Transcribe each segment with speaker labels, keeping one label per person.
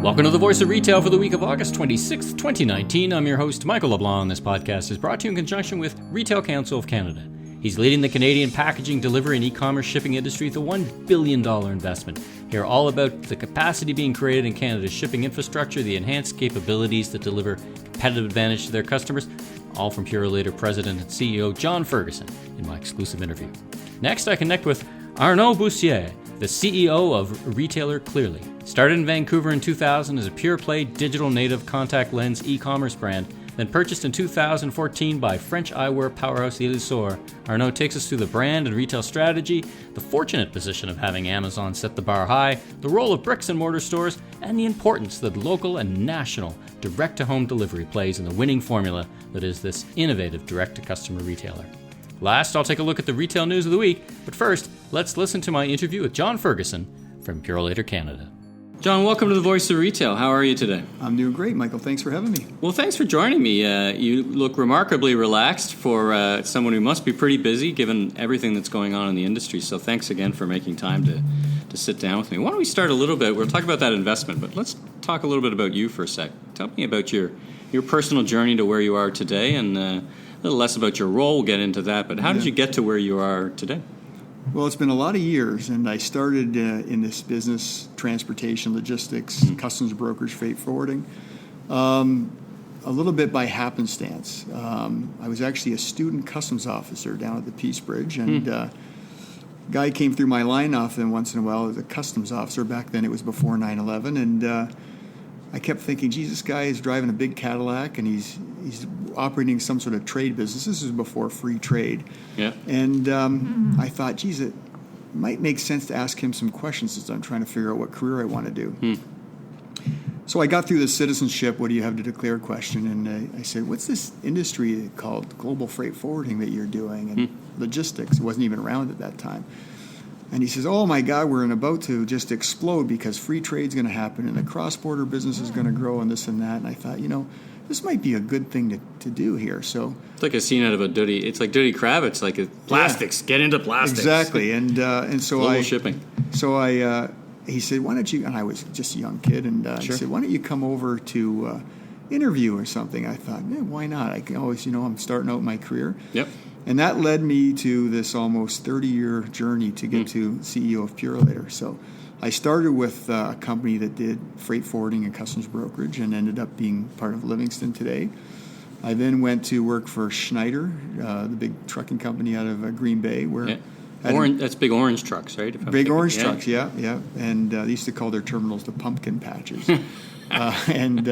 Speaker 1: Welcome to the Voice of Retail for the week of August 26th, 2019. I'm your host, Michael LeBlanc. This podcast is brought to you in conjunction with Retail Council of Canada. He's leading the Canadian packaging, delivery, and e-commerce shipping industry with a $1 billion investment. Hear all about the capacity being created in Canada's shipping infrastructure, the enhanced capabilities that deliver competitive advantage to their customers, all from Purolator President and CEO John Ferguson in my exclusive interview. Next, I connect with Arnaud Bussiere, the CEO of retailer Clearly. Started in Vancouver in 2000 as a pure-play digital native contact lens e-commerce brand, then purchased in 2014 by French eyewear powerhouse Illusoire. Arnaud takes us through the brand and retail strategy, the fortunate position of having Amazon set the bar high, the role of bricks and mortar stores, and the importance that local and national direct-to-home delivery plays in the winning formula that is this innovative direct-to-customer retailer. Last, I'll take a look at the retail news of the week, but first, let's listen to my interview with John Ferguson from Purolator Canada. John, welcome to the Voice of Retail. How are you today?
Speaker 2: I'm doing great, Michael. Thanks for having me.
Speaker 1: Well, thanks for joining me. You look remarkably relaxed for someone who must be pretty busy given everything that's going on in the industry. So thanks again for making time to sit down with me. Why don't we start a little bit? We'll talk about that investment, but let's talk a little bit about you for a sec. Tell me about your personal journey to where you are today, and a little less about your role. We'll get into that, but how did you get to where you are today?
Speaker 2: Well, it's been a lot of years, and I started in this business, transportation, logistics, customs brokerage, freight forwarding, a little bit by happenstance. I was actually a student customs officer down at the Peace Bridge, and a guy came through my line often once in a while as a customs officer. Back then it was before 9/11, and I kept thinking, geez, this guy is driving a big Cadillac, and he's operating some sort of trade business. This was before free trade.
Speaker 1: Yeah.
Speaker 2: And I thought, geez, it might make sense to ask him some questions since I'm trying to figure out what career I want to do. So I got through the citizenship, what do you have to declare question, and I said, what's this industry called global freight forwarding that you're doing? And logistics, it wasn't even around at that time. And he says, oh, my God, we're about to just explode because free trade's going to happen and the cross-border business is going to grow and this and that. And I thought, this might be a good thing to do here. So
Speaker 1: it's like a scene out of a Duddy. It's like Duddy Kravitz, like plastics. Get into plastics.
Speaker 2: Exactly. And so
Speaker 1: global shipping.
Speaker 2: So he said, why don't you? And I was just a young kid, and he said, why don't you come over to interview or something? I thought, why not? I can always, I'm starting out my career.
Speaker 1: Yep.
Speaker 2: And that led me to this almost 30-year journey to get to CEO of Purolator. So I started with a company that did freight forwarding and customs brokerage and ended up being part of Livingston today. I then went to work for Schneider, the big trucking company out of Green Bay. Where
Speaker 1: that's big orange trucks, right?
Speaker 2: Big orange trucks, yeah. And they used to call their terminals the pumpkin patches. And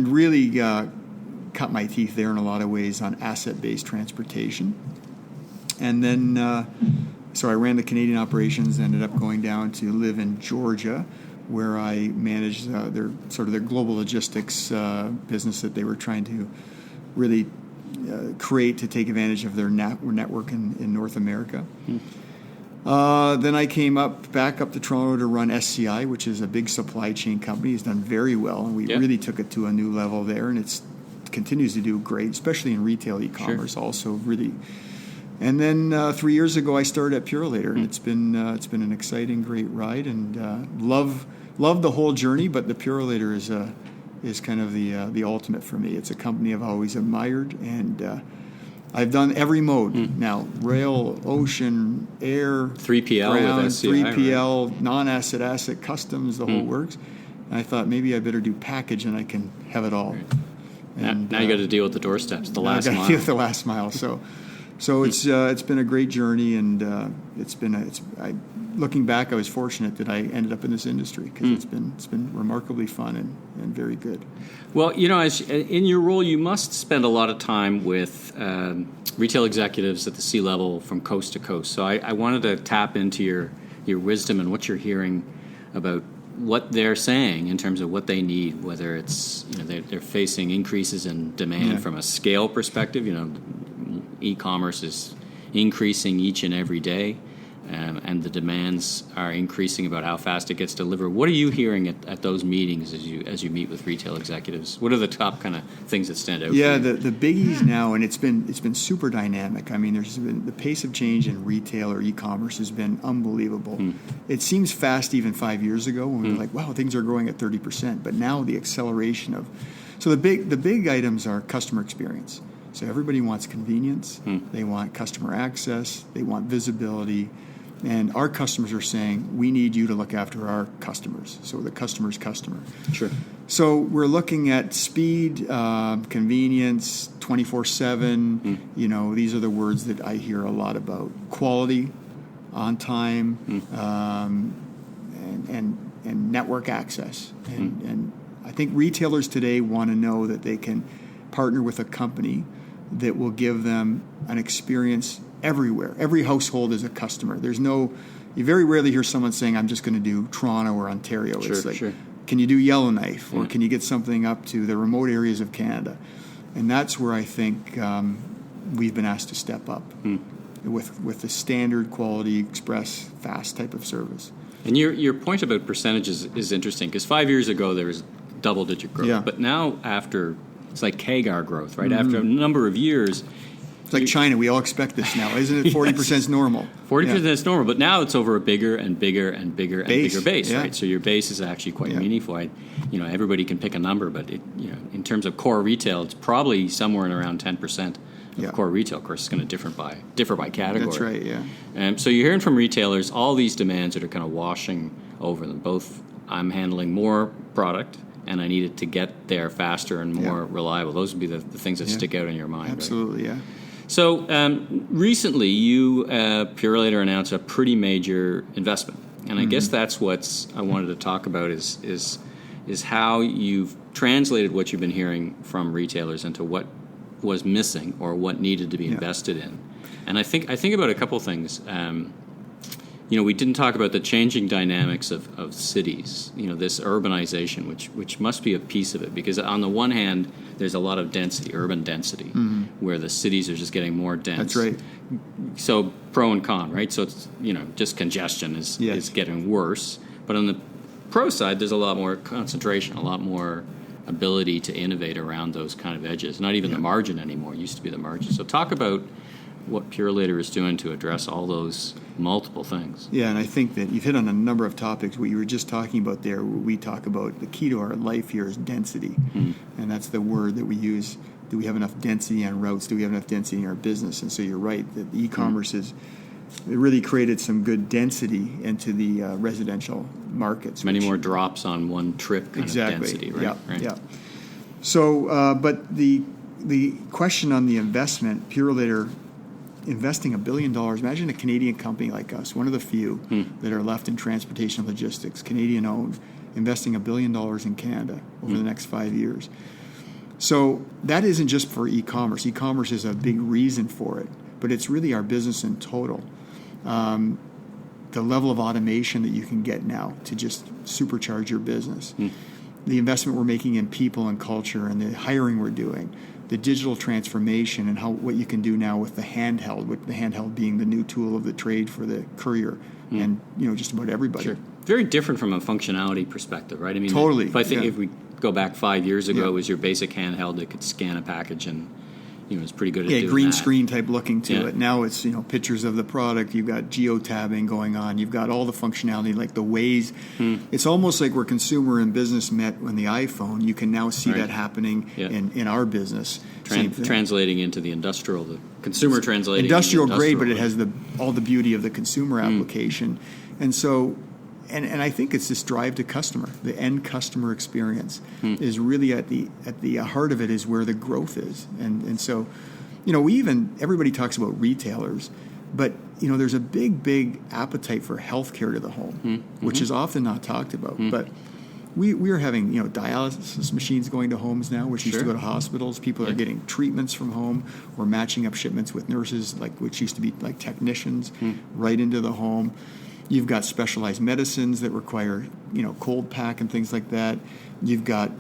Speaker 2: really cut my teeth there in a lot of ways on asset-based transportation. And then, so I ran the Canadian operations, ended up going down to live in Georgia, where I managed their global logistics business that they were trying to really create to take advantage of their network in North America. Then I came back up to Toronto to run SCI, which is a big supply chain company. It's done very well, and we really took it to a new level there, and it continues to do great, especially in retail e-commerce. Also, really. And then 3 years ago, I started at Purolator, and it's been an exciting, great ride, and love the whole journey. But the Purolator is kind of the ultimate for me. It's a company I've always admired, and I've done every mode now: rail, ocean, air,
Speaker 1: 3PL,
Speaker 2: ground,
Speaker 1: with SCI,
Speaker 2: 3PL,
Speaker 1: right?
Speaker 2: non-asset, customs, the whole works. And I thought maybe I better do package, and I can have it all.
Speaker 1: Right.
Speaker 2: And
Speaker 1: now you got to deal with the doorsteps, the last mile.
Speaker 2: I got to deal with the last mile. So it's been a great journey, and looking back, I was fortunate that I ended up in this industry because it's been remarkably fun and very good.
Speaker 1: Well, as in your role, you must spend a lot of time with retail executives at the C-level from coast to coast. So I wanted to tap into your wisdom and what you're hearing about what they're saying in terms of what they need, whether it's they're facing increases in demand from a scale perspective. E-commerce is increasing each and every day. and the demands are increasing about how fast it gets delivered. What are you hearing at those meetings as you meet with retail executives? What are the top kind of things that stand out?
Speaker 2: Yeah,
Speaker 1: for you?
Speaker 2: the biggies now, and it's been super dynamic. I mean, there's been the pace of change in retail or e-commerce has been unbelievable. It seems fast even 5 years ago when we were like, wow, things are growing at 30%. But now the acceleration of, so the big items are customer experience. So everybody wants convenience, they want customer access, they want visibility. And our customers are saying, we need you to look after our customers. So the customer's customer.
Speaker 1: Sure.
Speaker 2: So we're looking at speed, convenience, 24/7. These are the words that I hear a lot about. Quality, on time, and network access. And I think retailers today want to know that they can partner with a company that will give them an experience everywhere. Every household is a customer. You very rarely hear someone saying, I'm just going to do Toronto or Ontario.
Speaker 1: Sure,
Speaker 2: it's like,
Speaker 1: sure.
Speaker 2: Can you do Yellowknife? Or can you get something up to the remote areas of Canada? And that's where I think we've been asked to step up with the standard quality, express, fast type of service.
Speaker 1: And your point about percentages is interesting, because 5 years ago there was double-digit growth.
Speaker 2: Yeah.
Speaker 1: But now it's like CAGR growth, right? After a number of years...
Speaker 2: It's like China. We all expect this now, isn't it? 40% is normal.
Speaker 1: 40% is normal, but now it's over a bigger and bigger and bigger and bigger base, right? So your base is actually quite meaningful. Everybody can pick a number, but in terms of core retail, it's probably somewhere in around 10% of core retail. Of course, it's going to differ by category.
Speaker 2: That's right. Yeah.
Speaker 1: So you're hearing from retailers all these demands that are kind of washing over them. Both, I'm handling more product, and I need it to get there faster and more reliable. Those would be the things that stick out in your mind.
Speaker 2: Absolutely.
Speaker 1: Right?
Speaker 2: Yeah.
Speaker 1: So recently, you, Purolator, announced a pretty major investment, and I guess that's what I wanted to talk about is how you've translated what you've been hearing from retailers into what was missing or what needed to be invested in. And I think about a couple things. We didn't talk about the changing dynamics of cities. This urbanization, which must be a piece of it, because on the one hand, there's a lot of density, urban density, where the cities are just getting more dense.
Speaker 2: That's right.
Speaker 1: So pro and con, right? So it's just congestion is getting worse. But on the pro side, there's a lot more concentration, a lot more ability to innovate around those kind of edges. Not even the margin anymore. It used to be the margin. So talk about what Purolator is doing to address all those multiple things. Yeah,
Speaker 2: and I think that you've hit on a number of topics. What you were just talking about there, we talk about the key to our life here is density. And that's the word that we use. Do we have enough density on routes? Do we have enough density in our business? And so you're right, that the e-commerce it really created some good density into the residential markets.
Speaker 1: Many more drops on one trip kind of density, right?
Speaker 2: Yeah. So, but the question on the investment, Purolator investing $1 billion. Imagine a Canadian company like us, one of the few that are left in transportation logistics, Canadian-owned, investing $1 billion in Canada over the next 5 years. So that isn't just for e-commerce. E-commerce is a big reason for it, but it's really our business in total. The level of automation that you can get now to just supercharge your business. The investment we're making in people and culture and the hiring we're doing. The digital transformation and what you can do now with the handheld, with the handheld being the new tool of the trade for the courier and just about everybody.
Speaker 1: Sure. Very different from a functionality perspective, right? I mean,
Speaker 2: totally.
Speaker 1: If we go back 5 years ago, it was your basic handheld that could scan a package and it's pretty good at doing
Speaker 2: green
Speaker 1: that.
Speaker 2: screen type looking to it. Now it's pictures of the product. You've got geo-tabbing going on. You've got all the functionality like the Waze. It's almost like where consumer and business met when the iPhone. You can now see that happening in our business.
Speaker 1: Translating into the industrial, the consumer translating
Speaker 2: industrial grade, but
Speaker 1: world.
Speaker 2: it has all the beauty of the consumer application. And so, and I think it's this drive to customer, the end customer experience is really at the heart of it is where the growth is. And so, everybody talks about retailers, but there's a big appetite for healthcare to the home, which is often not talked about. But we are having dialysis machines going to homes now, which used to go to hospitals. People are getting treatments from home. We're matching up shipments with nurses, which used to be like technicians, right into the home. You've got specialized medicines that require, cold pack and things like that. You've got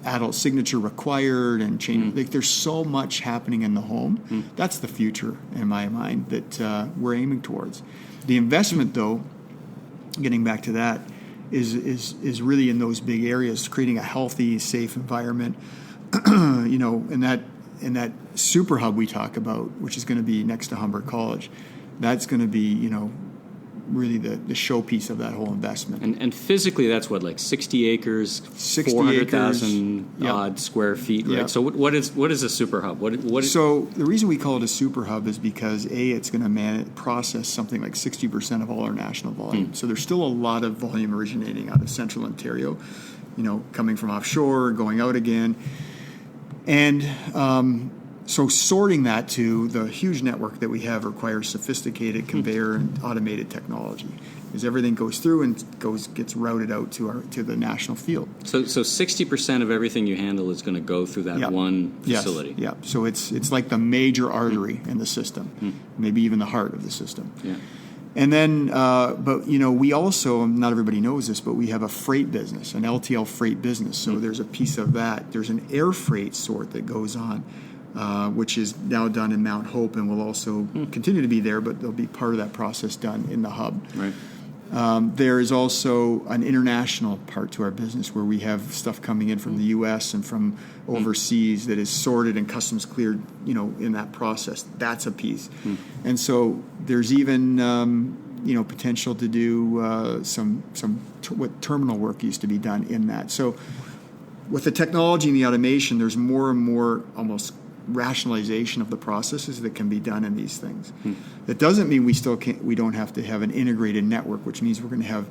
Speaker 2: adult signature required and change. Like, there's so much happening in the home. That's the future in my mind that we're aiming towards. The investment, though, getting back to that, is really in those big areas, creating a healthy, safe environment. In that super hub we talk about, which is going to be next to Humber College, that's going to be really the showpiece of that whole investment.
Speaker 1: And physically, that's what, like 60 acres, 400,000 odd square feet, right? Yep. So what is a super hub?
Speaker 2: So the reason we call it a super hub is because it's going to process something like 60% of all our national volume. So there's still a lot of volume originating out of central Ontario, coming from offshore, going out again, and so sorting that to the huge network that we have requires sophisticated conveyor and automated technology, because everything goes through and gets routed out to the national field.
Speaker 1: So 60% of everything you handle is going to go through that one facility.
Speaker 2: Yeah. So it's like the major artery in the system, maybe even the heart of the system. Yeah. And then, but we also, not everybody knows this, but we have a freight business, an LTL freight business. So there's a piece of that. There's an air freight sort that goes on, which is now done in Mount Hope and will also continue to be there, but there'll be part of that process done in the hub. Right. There is also an international part to our business where we have stuff coming in from the U.S. and from overseas that is sorted and customs cleared, in that process. That's a piece. And so there's even, potential to do what terminal work used to be done in that. So with the technology and the automation, there's more and more almost rationalization of the processes that can be done in these things. That doesn't mean we don't have to have an integrated network, which means we're going to have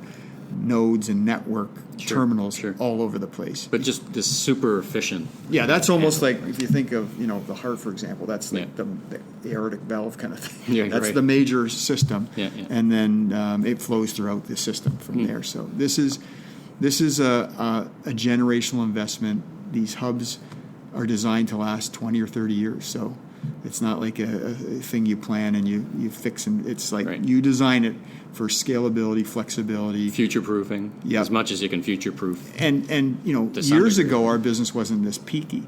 Speaker 2: nodes and network terminals all over the place.
Speaker 1: But just this super efficient.
Speaker 2: Yeah, that's almost like if you think of the heart, for example. That's like the aortic valve kind of thing. Yeah, that's the major system, and then it flows throughout the system from there. So this is a generational investment. These hubs are designed to last 20 or 30 years. So it's not like a thing you plan and you fix, and it's like you design it for scalability, flexibility,
Speaker 1: future-proofing, as much as you can future-proof.
Speaker 2: And years ago our business wasn't this peaky.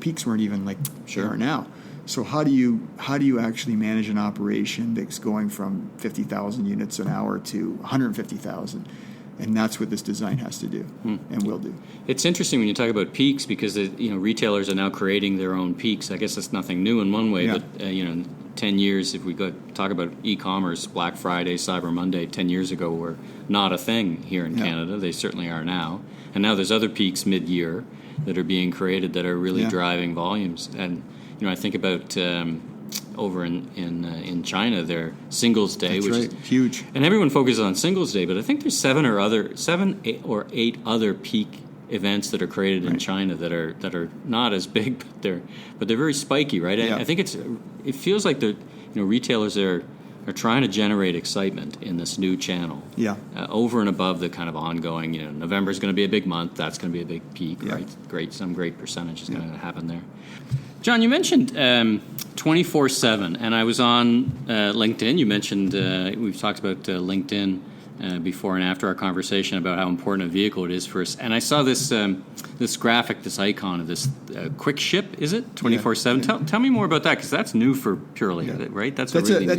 Speaker 2: Peaks weren't even like they are now. So how do you actually manage an operation that's going from 50,000 units an hour to 150,000? And that's what this design has to do and will do.
Speaker 1: It's interesting when you talk about peaks because retailers are now creating their own peaks. I guess that's nothing new in one way, but 10 years, if we talk about e-commerce, Black Friday, Cyber Monday, 10 years ago were not a thing here in Canada. They certainly are now. And now there's other peaks mid-year that are being created that are really driving volumes. And I think about over in China, their Singles Day, which is
Speaker 2: huge, and everyone focuses on Singles Day, but I think there's 7 or 8 other peak events that are created in China that are not as big, but they're very spiky, right? Yeah. I think it feels like retailers are trying to generate excitement in this new channel, over and above the kind of ongoing. November is going to be a big month. That's going to be a big peak, right? Some great percentage is going to happen there. John, you mentioned 24/7, and I was on LinkedIn. You mentioned we've talked about LinkedIn before and after our conversation about how important a vehicle it is for us. And I saw this graphic, this icon of this quick ship. Is it 24/7? Tell me more about that, because that's new for Purolator, right? That's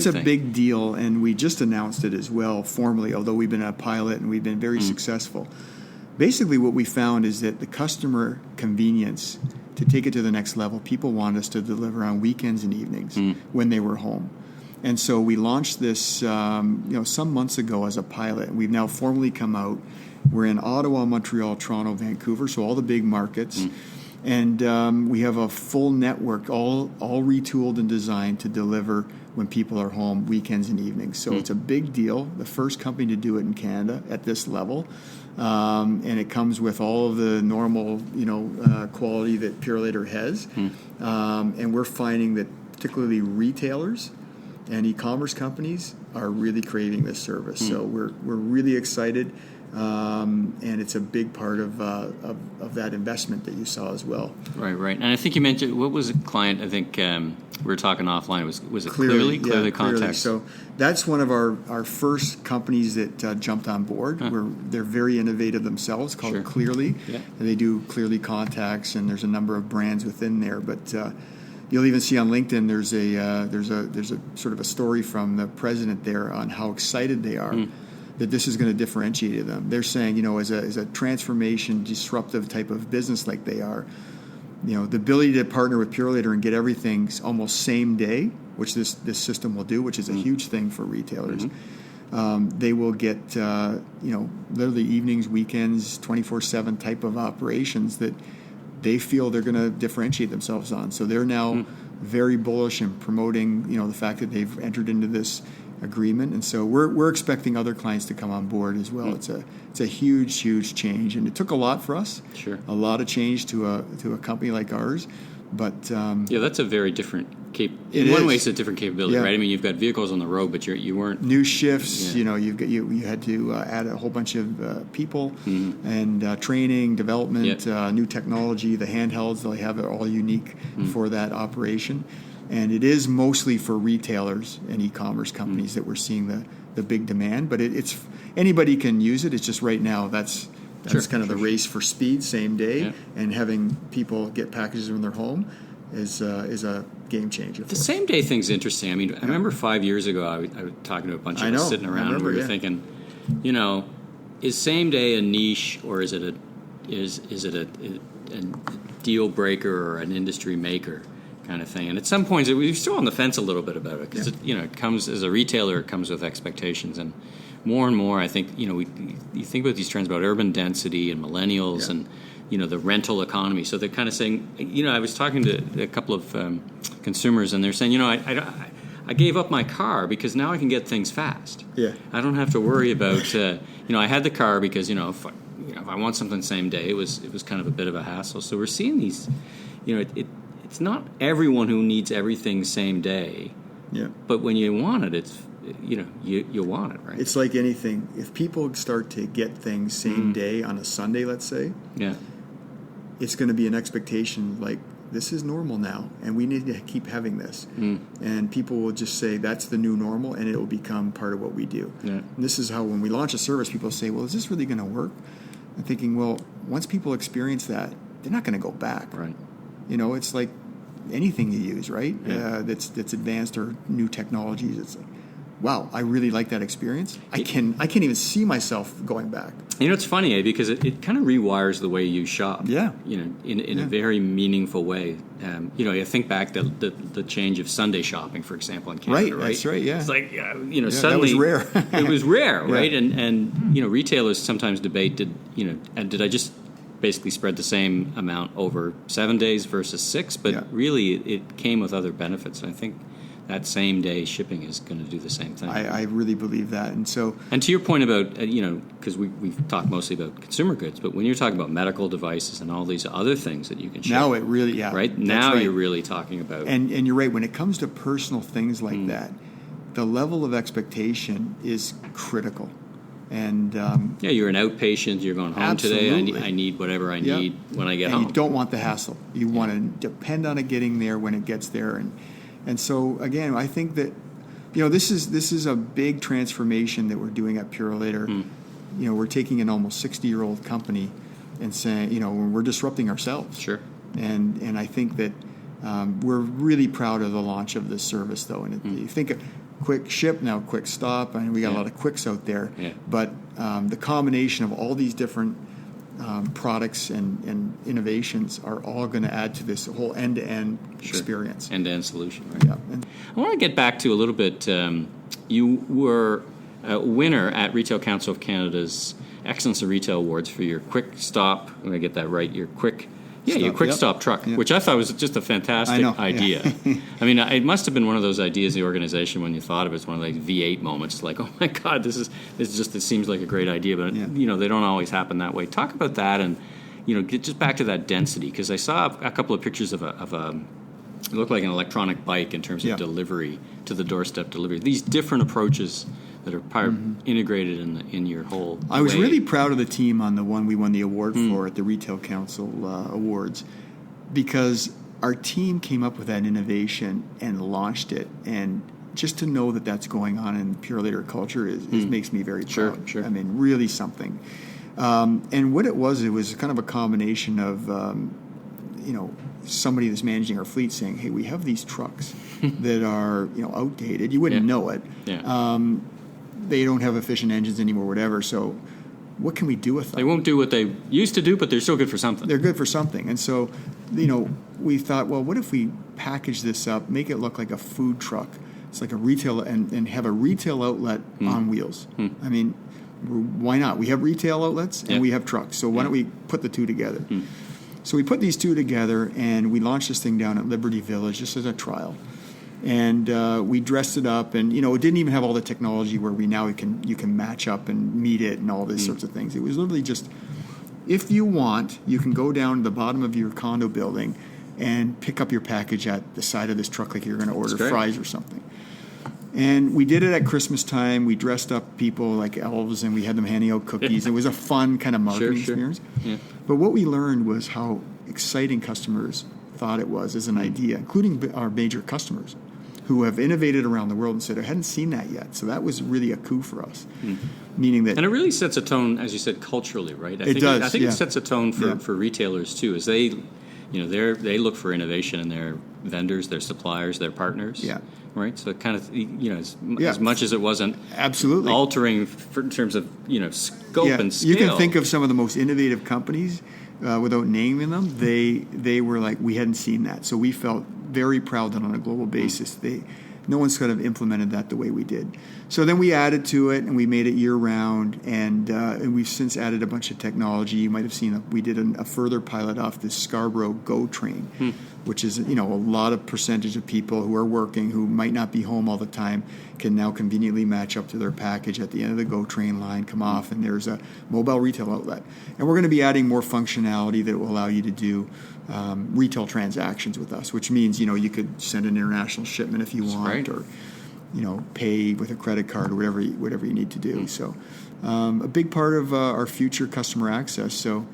Speaker 2: a big deal, and we just announced it as well formally. Although we've been a pilot and we've been very successful. Basically, what we found is that the customer convenience, to take it to the next level, people want us to deliver on weekends and evenings when they were home. And so we launched this some months ago as a pilot. We've now formally come out. We're in Ottawa, Montreal, Toronto, Vancouver, so all the big markets. And we have a full network, all retooled and designed to deliver when people are home, weekends and evenings. So it's a big deal. The first company to do it in Canada at this level. And it comes with all of the normal, quality that Purolator has. And we're finding that particularly retailers and e-commerce companies are really craving this service. So we're really excited. And it's a big part of that investment that you saw as well.
Speaker 1: Right. And I think you mentioned, what was a client, I think we were talking offline, was it Clearly? Clearly Contacts.
Speaker 2: So that's one of our first companies that jumped on board. They're very innovative themselves, called Clearly.
Speaker 1: Yeah.
Speaker 2: And they do Clearly Contacts, and there's a number of brands within there. But you'll even see on LinkedIn there's a sort of a story from the president there on how excited they are that this is going to differentiate them. They're saying, as a transformation, disruptive type of business like they are, the ability to partner with Purolator and get everything almost same day, which this system will do, which is a huge thing for retailers. They will get, literally evenings, weekends, 24/7 type of operations that they feel they're going to differentiate themselves on. So they're now very bullish in promoting, the fact that they've entered into this agreement, and so we're expecting other clients to come on board as well. It's a huge change, and it took a lot for us.
Speaker 1: Sure,
Speaker 2: a lot of change to a company like ours, but
Speaker 1: that's a very different in one way. It's a different capability, right? I mean, you've got vehicles on the road, but you weren't
Speaker 2: new shifts. You had to add a whole bunch of people and training, development, new technology. The handhelds they have are all unique for that operation. And it is mostly for retailers and e-commerce companies that we're seeing the big demand. But it's anybody can use it. It's just right now that's kind of the race for speed, same day, and having people get packages in their home is a game changer.
Speaker 1: The same day thing's interesting. I mean, I remember 5 years ago I was talking to a bunch of us sitting around, and we were thinking, is same day a niche, or is it a deal breaker or an industry maker kind of thing? And at some points, we're still on the fence a little bit about it, because it comes as a retailer, it comes with expectations, and more, I think you think about these trends about urban density and millennials and the rental economy. So they're kind of saying, I was talking to a couple of consumers, and they're saying, I gave up my car because now I can get things fast. Yeah, I don't have to worry about I had the car because if I want something same day, it was kind of a bit of a hassle. So we're seeing these, it's not everyone who needs everything same day. Yeah. But when you want it, it's you want it, right?
Speaker 2: It's like anything. If people start to get things same day on a Sunday, let's say, it's going to be an expectation like this is normal now, and we need to keep having this. And people will just say that's the new normal, and it will become part of what we do. Yeah. And this is how when we launch a service, people say, "Well, is this really going to work?" I'm thinking, well, once people experience that, they're not going to go back. Right. It's like anything you use, right? Yeah. That's advanced or new technologies. It's like, wow, I really like that experience. I can't even see myself going back.
Speaker 1: It's funny, because it kind of rewires the way you shop. Yeah. In a very meaniful way. You think back the change of Sunday shopping, for example, in Canada. Right. That's right. Yeah. It's like suddenly
Speaker 2: that was rare.
Speaker 1: It was rare, right? And retailers sometimes debate did I just basically spread the same amount over 7 days versus 6? But really, it came with other benefits. And I think that same day shipping is going to do the same thing.
Speaker 2: I really believe that. And
Speaker 1: to your point about, because we've talked mostly about consumer goods, but when you're talking about medical devices and all these other things that you can ship.
Speaker 2: Now it really,
Speaker 1: right? Now you're really talking about.
Speaker 2: And you're right, when it comes to personal things like that, the level of expectation is critical. And
Speaker 1: you're an outpatient, you're going home today, I need whatever I need when I get home.
Speaker 2: You don't want the hassle. You want to depend on it getting there when it gets there. And so, again, I think that, this is a big transformation that we're doing at Purolator. We're taking an almost 60-year-old company and saying, we're disrupting ourselves. Sure. And I think that we're really proud of the launch of this service, though. And you think of quick ship, now quick stop. I mean, we got a lot of quicks out there. Yeah. But the combination of all these different products and innovations are all going to add to this whole end-to-end experience.
Speaker 1: End-to-end solution, right? Yeah. I want to get back to a little bit, you were a winner at Retail Council of Canada's Excellence in Retail Awards for your quick stop, I'm going to get that right, your quick stop truck, which I thought was just a fantastic idea. I mean, it must have been one of those ideas in the organization when you thought of it. It's one of those V8 moments. Like, oh my God, it seems like a great idea, but they don't always happen that way. Talk about that, and get just back to that density, because I saw a couple of pictures of it looked like an electronic bike in terms of delivery to the doorstep delivery. These different approaches that are integrated in your whole
Speaker 2: I was
Speaker 1: way.
Speaker 2: really proud of the team on the one we won the award for at the Retail Council Awards, because our team came up with that innovation and launched it. And just to know that that's going on in Purolator culture makes me very proud.
Speaker 1: Sure.
Speaker 2: I mean, really something. And what it was kind of a combination of, somebody that's managing our fleet saying, hey, we have these trucks that are, outdated. You wouldn't know it.
Speaker 1: Yeah.
Speaker 2: They don't have efficient engines anymore, whatever. So what can we do with them?
Speaker 1: They won't do what they used to do, but they're still good for something.
Speaker 2: They're good for something. And so, we thought, well, what if we package this up, make it look like a food truck? It's like a retail, and have a retail outlet on wheels. I mean, why not? We have retail outlets and we have trucks. So why don't we put the two together? So we put these two together, and we launched this thing down at Liberty Village just as a trial. And we dressed it up, and it didn't even have all the technology where you can match up and meet it and all these sorts of things. It was literally just, if you want, you can go down to the bottom of your condo building and pick up your package at the side of this truck like you're going to order fries or something. And we did it at Christmas time. We dressed up people like elves, and we had them handing out cookies. It was a fun kind of marketing experience. Yeah. But what we learned was how exciting customers thought it was as an idea, including our major customers who have innovated around the world and said, I hadn't seen that yet. So that was really a coup for us. Meaning that...
Speaker 1: And it really sets a tone, as you said, culturally, right? I think it sets a tone for retailers, too, as they... they look for innovation in their vendors, their suppliers, their partners.
Speaker 2: Yeah.
Speaker 1: Right? So it kind of, as much as it wasn't
Speaker 2: absolutely
Speaker 1: altering in terms of, scope and scale.
Speaker 2: You can think of some of the most innovative companies without naming them. They were like, we hadn't seen that. So we felt very proud that on a global basis, no one's kind of implemented that the way we did. So then we added to it, and we made it year-round, and we've since added a bunch of technology. You might have seen we did a further pilot off this Scarborough GO train, which is a lot of percentage of people who are working, who might not be home all the time, can now conveniently match up to their package at the end of the GO train line, come off, and there's a mobile retail outlet. And we're going to be adding more functionality that will allow you to do retail transactions with us, which means, you could send an international shipment if you want, or, pay with a credit card or whatever you need to do. So a big part of our future customer access. So,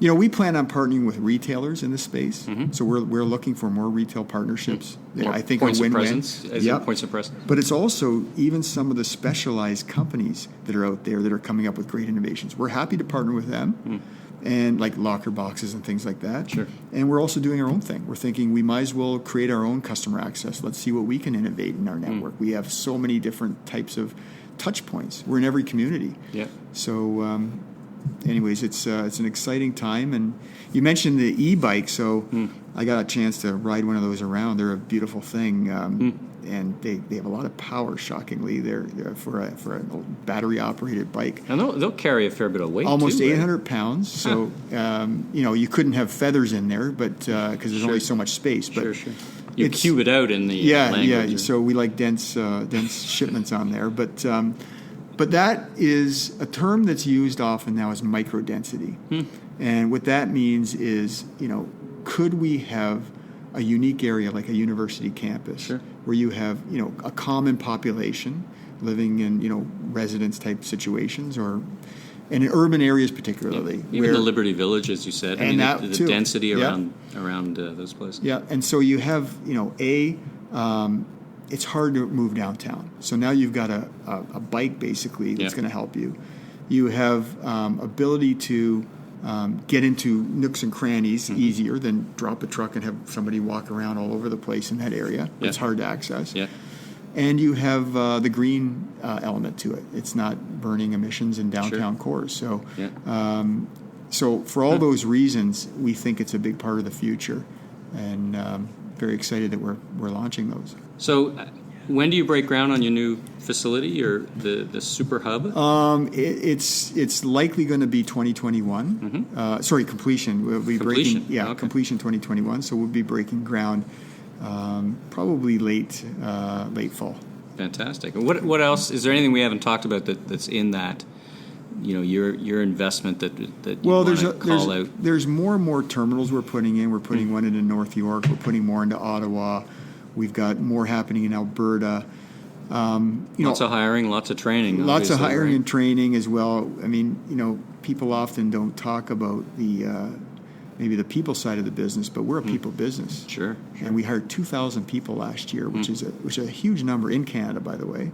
Speaker 2: we plan on partnering with retailers in this space. So we're looking for more retail partnerships. I think
Speaker 1: points
Speaker 2: a win-win.
Speaker 1: Of presence, as points of presence.
Speaker 2: But it's also even some of the specialized companies that are out there that are coming up with great innovations. We're happy to partner with them. And like locker boxes and things like that.
Speaker 1: Sure.
Speaker 2: And we're also doing our own thing. We're thinking we might as well create our own customer access. Let's see what we can innovate in our network. We have so many different types of touch points. We're in every community.
Speaker 1: Yeah.
Speaker 2: So, anyways, it's an exciting time. And you mentioned the e-bike, so I got a chance to ride one of those around. They're a beautiful thing. And they have a lot of power, shockingly. They're for a battery-operated bike.
Speaker 1: And they'll carry a fair bit of weight,
Speaker 2: almost
Speaker 1: too,
Speaker 2: 800
Speaker 1: right?
Speaker 2: pounds. So, you couldn't have feathers in there, but because there's only so much space. But
Speaker 1: sure. You cube it out in the language.
Speaker 2: Yeah. So we like dense shipments on there. But that is a term that's used often now as microdensity. And what that means is, could we have a unique area like a university campus where you have, a common population living in, residence type situations, or and in urban areas particularly.
Speaker 1: Even the Liberty Village, as you said, the density around those places.
Speaker 2: Yeah, and so you have, it's hard to move downtown. So now you've got a bike basically that's going to help you. You have ability to get into nooks and crannies easier than drop a truck and have somebody walk around all over the place in that area. It's hard to access. Yeah. And you have the green element to it. It's not burning emissions in downtown cores. So, so for all those reasons, we think it's a big part of the future, and very excited that we're launching those.
Speaker 1: So, when do you break ground on your new facility or the super hub?
Speaker 2: It's likely going to be 2021. Sorry, completion. We'll be
Speaker 1: completion.
Speaker 2: Completion 2021. So we'll be breaking ground probably late fall.
Speaker 1: Fantastic. And what else? Is there anything we haven't talked about that's in that? Your investment that you want to call out.
Speaker 2: There's more and more terminals we're putting in. We're putting one into North York. We're putting more into Ottawa. We've got more happening in Alberta.
Speaker 1: Lots of hiring, lots of training.
Speaker 2: Lots of hiring, right? And training as well. I mean, people often don't talk about maybe the people side of the business, but we're a people business.
Speaker 1: Sure.
Speaker 2: And we hired 2,000 people last year, which is a huge number in Canada, by the way.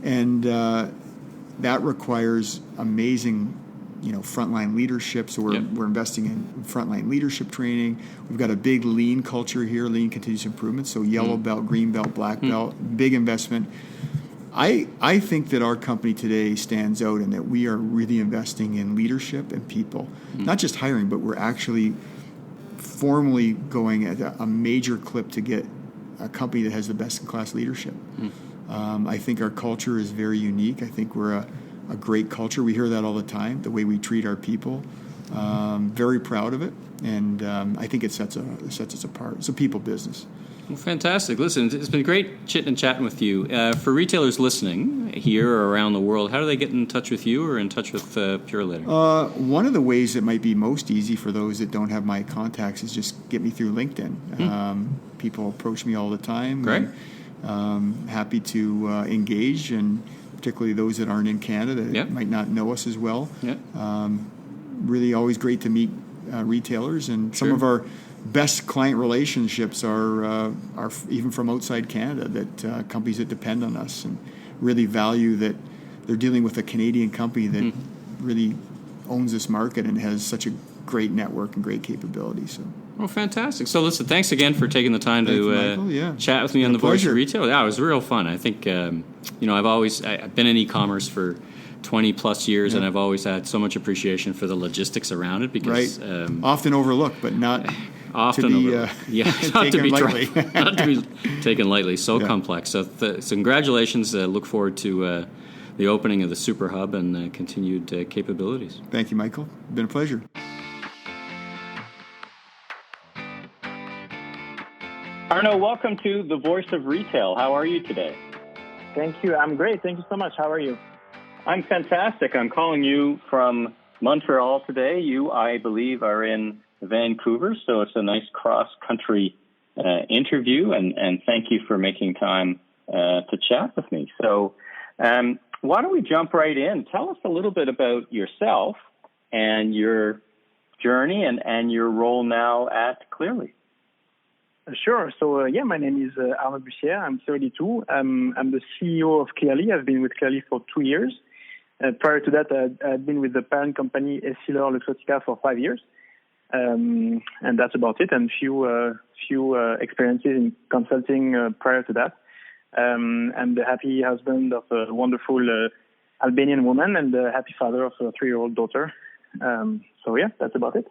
Speaker 2: And that requires amazing, frontline leadership. So we're investing in frontline leadership training. We've got a big lean culture here, lean continuous improvement. So yellow belt, green belt, black belt, big investment. I think that our company today stands out in that we are really investing in leadership and people, not just hiring, but we're actually formally going at a major clip to get a company that has the best in class leadership. I think our culture is very unique. I think we're a great culture. We hear that all the time, the way we treat our people. Very proud of it, and I think it sets us apart. It's a people business.
Speaker 1: Well, fantastic. Listen, it's been great chitting and chatting with you. For retailers listening here or around the world, how do they get in touch with you or in touch with Purolator? One
Speaker 2: of the ways that might be most easy for those that don't have my contacts is just get me through LinkedIn. People approach me all the time.
Speaker 1: Great.
Speaker 2: Happy to engage, and particularly those that aren't in Canada that might not know us as well. Really always great to meet retailers, and some of our best client relationships are even from outside Canada, that companies that depend on us and really value that they're dealing with a Canadian company that really owns this market and has such a great network and great capability. So.
Speaker 1: Well, fantastic. So, listen, thanks again for taking the time to chat with me on the Voice of Retail. Yeah, it was real fun. I think, I've been in e-commerce for 20 plus years, and I've always had so much appreciation for the logistics around it because
Speaker 2: often overlooked, but not
Speaker 1: often
Speaker 2: to be
Speaker 1: not to be
Speaker 2: lightly.
Speaker 1: Not to be taken lightly. So complex. So, congratulations. Look forward to the opening of the Super Hub and continued capabilities.
Speaker 2: Thank you, Michael. It's been a pleasure.
Speaker 3: Arnaud, welcome to the Voice of Retail. How are you today?
Speaker 4: Thank you. I'm great. Thank you so much. How are you?
Speaker 3: I'm fantastic. I'm calling you from Montreal today. You, I believe, are in Vancouver, so it's a nice cross-country interview, and thank you for making time to chat with me. So why don't we jump right in? Tell us a little bit about yourself and your journey and your role now at Clearly.
Speaker 4: Sure. So, my name is Arnaud Bussiere. I'm 32. I'm the CEO of Clearly. I've been with Clearly for 2 years. Prior to that, I've been with the parent company Luxottica for 5 years. And that's about it. And few experiences in consulting prior to that. I'm the happy husband of a wonderful Albanian woman and the happy father of a 3-year-old daughter. That's about it.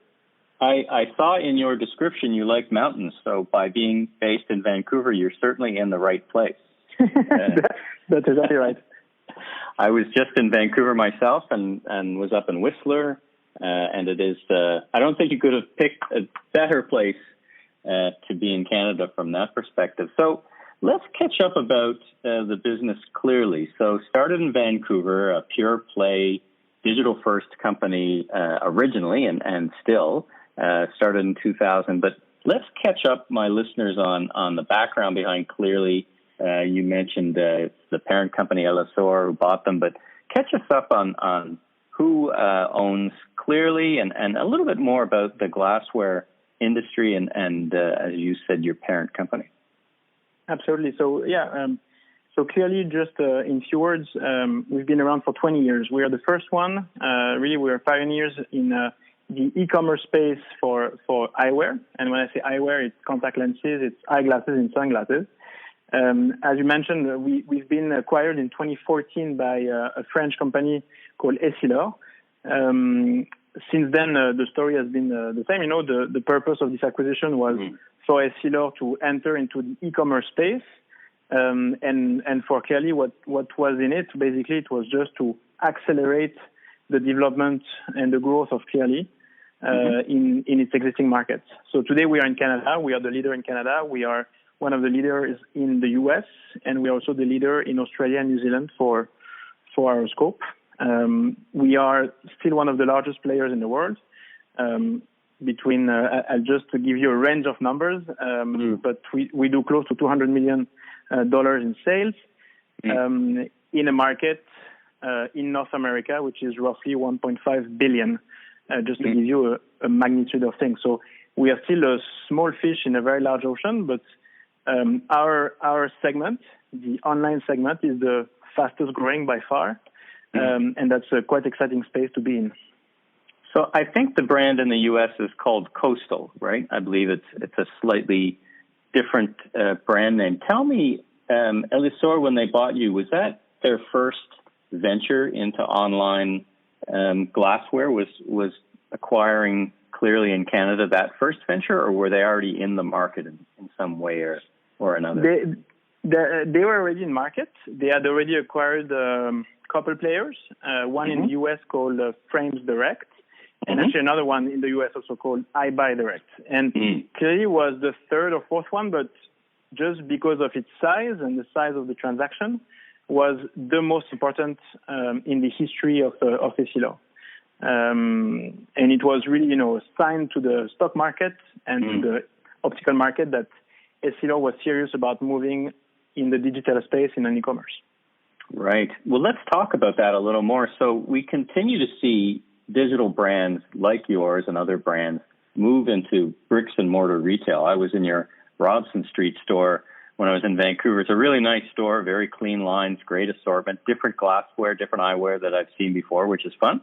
Speaker 3: I saw in your description you like mountains, so by being based in Vancouver, you're certainly in the right place.
Speaker 4: That's exactly right.
Speaker 3: I was just in Vancouver myself and was up in Whistler, and it is, I don't think you could have picked a better place to be in Canada from that perspective. So let's catch up about the business Clearly. So started in Vancouver, a pure play digital first company originally and still. Started in 2000, but let's catch up my listeners on the background behind Clearly. You mentioned the parent company LSOR who bought them, but catch us up on who owns Clearly and a little bit more about the glassware industry and as you said, your parent company.
Speaker 4: Absolutely. So so Clearly, just in few words, we've been around for 20 years. We are the first one. Really, we are pioneers in the e-commerce space for eyewear. And when I say eyewear, it's contact lenses, it's eyeglasses and sunglasses. As you mentioned, we've been acquired in 2014 by a French company called Essilor. Since then, the story has been the same. The purpose of this acquisition was for Essilor to enter into the e-commerce space. And for Clearly, what was in it, basically, it was just to accelerate the development and the growth of Clearly in its existing markets. So today we are in Canada. We are the leader in Canada. We are one of the leaders in the US, and we are also the leader in Australia and New Zealand for our scope. We are still one of the largest players in the world. Between, I'll just to give you a range of numbers, but we do close to $200 million in sales. in a market in North America, which is roughly 1.5 billion, just to give you a magnitude of things. So we are still a small fish in a very large ocean, but our segment, the online segment, is the fastest growing by far, and that's a quite exciting space to be in.
Speaker 3: So I think the brand in the U.S. is called Coastal, right? I believe it's a slightly different brand name. Tell me, Elisor, when they bought you, was that their first venture into online glassware? Was acquiring Clearly in Canada that first venture, or were they already in the market in some way or another?
Speaker 4: They were already in market. They had already acquired a couple players, one in the U.S. called Frames Direct, and actually another one in the U.S. also called iBuy Direct. And Clearly was the third or fourth one, but just because of its size and the size of the transaction, was the most important in the history of Essilor. And it was really, a sign to the stock market and to the optical market that Essilor was serious about moving in the digital space in an e-commerce.
Speaker 3: Right. Well, let's talk about that a little more. So we continue to see digital brands like yours and other brands move into bricks and mortar retail. I was in your Robson Street store when I was in Vancouver. It's a really nice store, very clean lines, great assortment, different glassware, different eyewear that I've seen before, which is fun.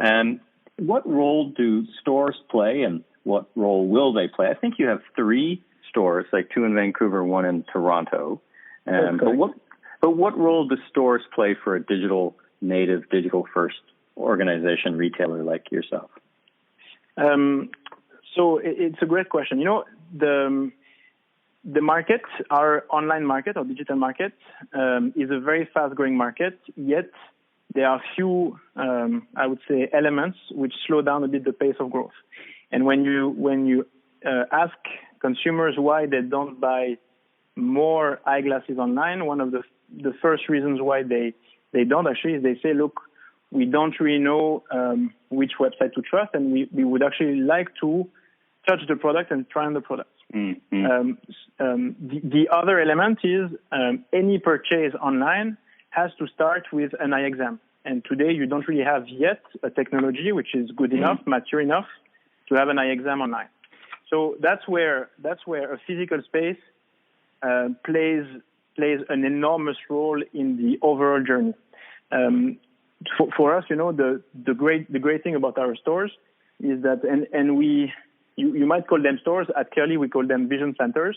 Speaker 3: And what role do stores play, and what role will they play? I think you have 3 stores, like 2 in Vancouver, 1 in Toronto. But what role do stores play for a digital native, digital first organization, retailer like yourself?
Speaker 4: So it's a great question. The market, our online market, our digital market, is a very fast-growing market, yet there are few, I would say, elements which slow down a bit the pace of growth. And when you ask consumers why they don't buy more eyeglasses online, one of the first reasons why they don't actually is they say, look, we don't really know which website to trust, and we would actually like to touch the product and try on the product. The other element is any purchase online has to start with an eye exam. And today you don't really have yet a technology which is good enough, mature enough to have an eye exam online. So that's where a physical space plays an enormous role in the overall journey. For us, the great thing about our stores is that, and you might call them stores. At Clearly, we call them vision centers.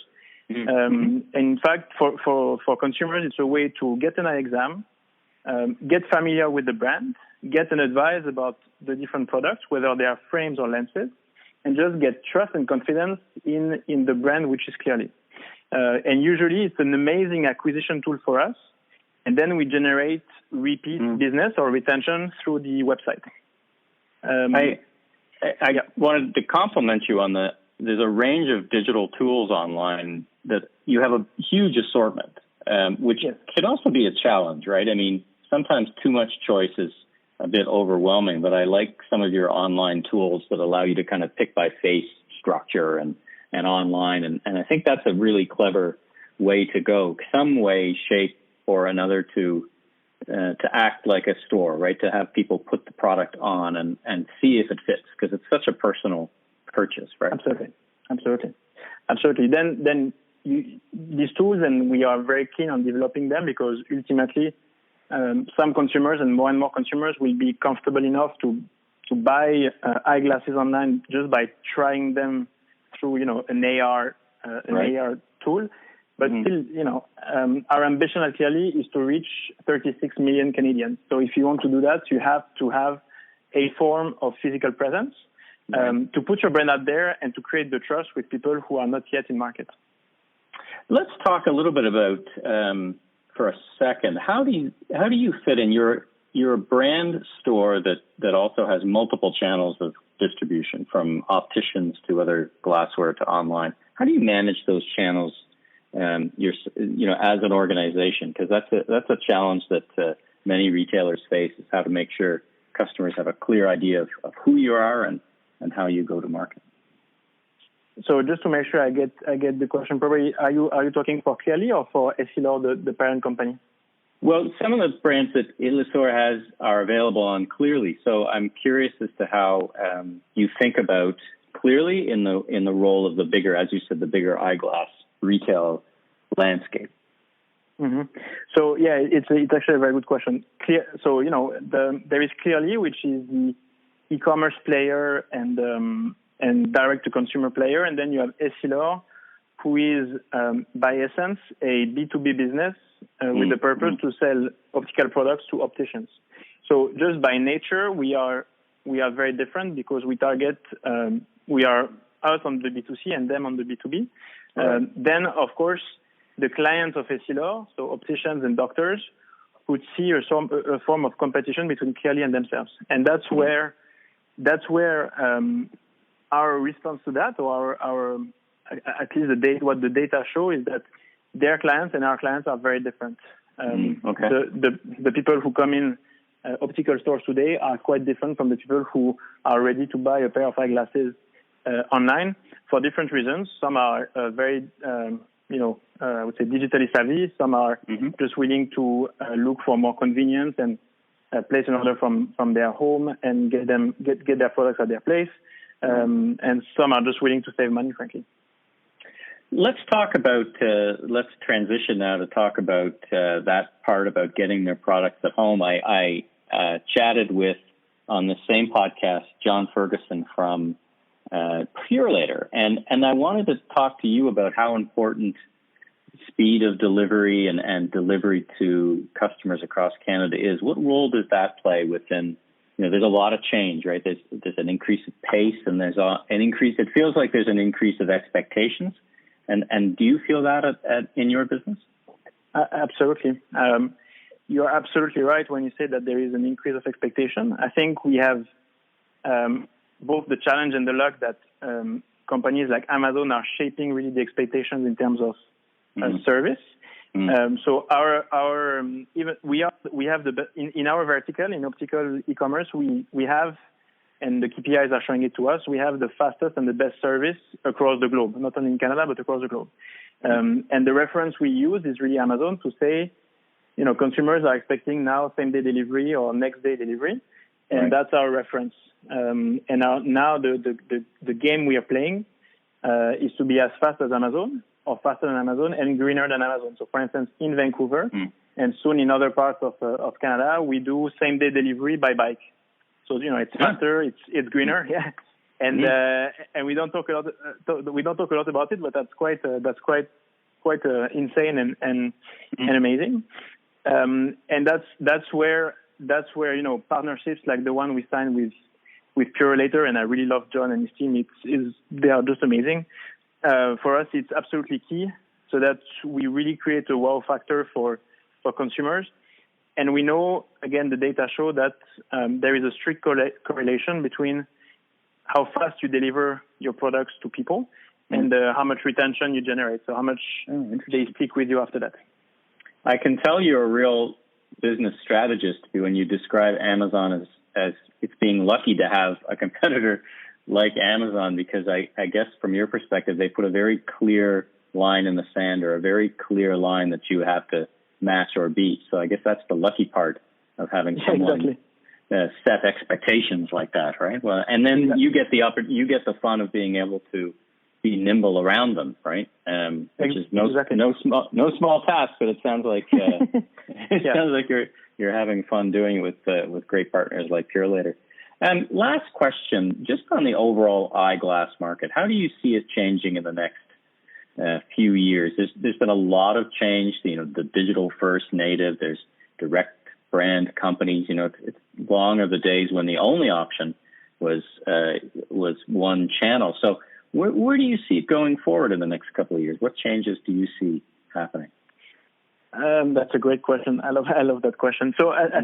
Speaker 4: And in fact, for consumers, it's a way to get an eye exam, get familiar with the brand, get an advice about the different products, whether they are frames or lenses, and just get trust and confidence in the brand, which is Clearly. And usually, it's an amazing acquisition tool for us. And then we generate repeat business or retention through the website.
Speaker 3: I wanted to compliment you on there's a range of digital tools online that you have a huge assortment, which can also be a challenge, right? I mean, sometimes too much choice is a bit overwhelming, but I like some of your online tools that allow you to kind of pick by face structure and online. And I think that's a really clever way to go, some way, shape, or another to act like a store, right? To have people put the product on and see if it fits, because it's such a personal purchase, right? Absolutely. Then
Speaker 4: these tools, and we are very keen on developing them, because ultimately some consumers and more consumers will be comfortable enough to buy eyeglasses online just by trying them through, an AR tool. But still, our ambition at Clearly is to reach 36 million Canadians. So if you want to do that, you have to have a form of physical presence to put your brand out there and to create the trust with people who are not yet in market.
Speaker 3: Let's talk a little bit about, for a second, how do you fit in? You're a brand store that also has multiple channels of distribution, from opticians to other glassware to online. How do you manage those channels? As an organization, because that's a challenge that many retailers face, is how to make sure customers have a clear idea of who you are and how you go to market. So just to make sure I get the question properly, are you talking for Clearly or for Essilor, the parent company? Well, some of the brands that Illustrator has are available on Clearly. So I'm curious as to how you think about Clearly in the role of the bigger, as you said, the bigger eyeglass retail landscape.
Speaker 4: Mm-hmm. So yeah, it's actually a very good question. So there is Clearly, which is the e-commerce player and direct-to-consumer player, and then you have Essilor, who is by essence a B2B business with the purpose to sell optical products to opticians. So just by nature, we are very different because we target we are us on the B2C and them on the B2B. Right. Then of course the clients of Essilor, so opticians and doctors, would see a form of competition between Clearly and themselves, and that's where our response to that, or our at least what the data show is that their clients and our clients are very different. Okay. The people who come in optical stores today are quite different from the people who are ready to buy a pair of eyeglasses online for different reasons. Some are very, I would say digitally savvy. Some are just willing to look for more convenience and place an order from their home and get their products at their place. And some are just willing to save money, frankly.
Speaker 3: Let's talk about, let's transition now to talk about that part about getting their products at home. I chatted with, on the same podcast, John Ferguson from Purolator, and I wanted to talk to you about how important speed of delivery and delivery to customers across Canada is. What role does that play within, there's a lot of change, right? There's an increase of pace, and there's an increase, it feels like there's an increase of expectations. And do you feel that in your business?
Speaker 4: Absolutely. You're absolutely right when you say that there is an increase of expectation. I think we have both the challenge and the luck that companies like Amazon are shaping really the expectations in terms of service. So we have in our vertical in optical e-commerce we have, and the KPIs are showing it to us, we have the fastest and the best service across the globe, not only in Canada, but across the globe. And the reference we use is really Amazon to say, consumers are expecting now same-day delivery or next-day delivery, and that's our reference. And now the game we are playing is to be as fast as Amazon, or faster than Amazon, and greener than Amazon. So, for instance, in Vancouver, and soon in other parts of Canada, we do same-day delivery by bike. So it's faster, it's greener, and we don't talk a lot about it, but that's quite insane and amazing, and that's where partnerships like the one we signed with Purolator, and I really love John and his team. They are just amazing. For us, it's absolutely key so that we really create a wow factor for consumers. And we know, again, the data show that there is a strict correlation between how fast you deliver your products to people and how much retention you generate, so how much they stick with you after that.
Speaker 3: I can tell you're a real business strategist when you describe Amazon as it's being lucky to have a competitor like Amazon, because I guess from your perspective, they put a very clear line in the sand, or a very clear line that you have to match or beat. So I guess that's the lucky part of having someone set expectations like that, right? Well, and then you get the fun of being able to be nimble around them, right? Which is no small task, but it sounds like sounds like you're having fun doing it with great partners like Purolator. And last question, just on the overall eyeglass market, how do you see it changing in the next few years? There's been a lot of change. The digital first native. There's direct brand companies. It's long are the days when the only option was one channel. So where do you see it going forward in the next couple of years? What changes do you see happening?
Speaker 4: That's a great question. I love that question. So I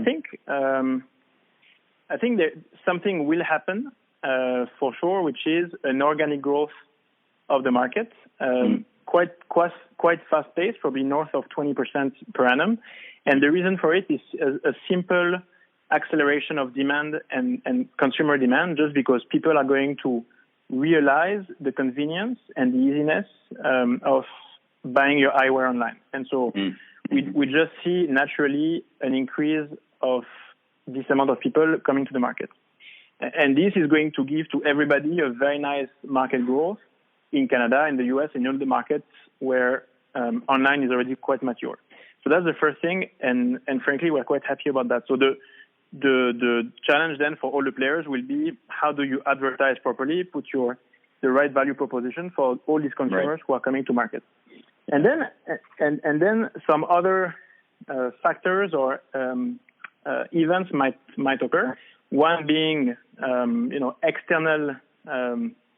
Speaker 4: think that something will happen for sure, which is an organic growth of the market, quite fast paced, probably north of 20% per annum. And the reason for it is a simple acceleration of demand and consumer demand, just because people are going to realize the convenience and the easiness of buying your eyewear online. And so we just see naturally an increase of this amount of people coming to the market. And this is going to give to everybody a very nice market growth in Canada, in the US, and in all the markets where online is already quite mature. So that's the first thing, and frankly, we're quite happy about that. So the challenge then for all the players will be, how do you advertise properly, put the right value proposition for all these consumers who are coming to market. And then some other factors or events might occur. One being, external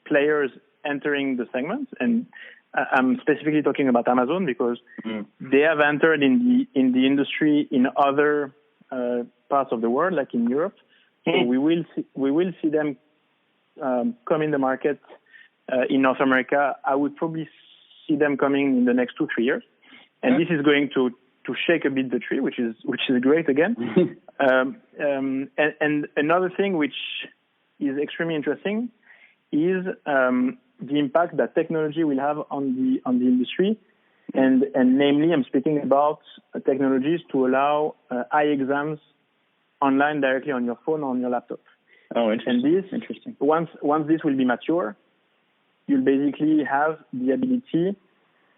Speaker 4: players entering the segment, and I'm specifically talking about Amazon because they have entered in the industry in other parts of the world, like in Europe. So we will see them come in the market in North America. I would probably see them coming in the next 2-3 years, and this is going to shake a bit the tree, which is great again. And another thing which is extremely interesting is the impact that technology will have on the industry, and namely, I'm speaking about technologies to allow eye exams online directly on your phone or on your laptop.
Speaker 3: Oh, interesting.
Speaker 4: And this, interesting. Once this will be mature, you'll basically have the ability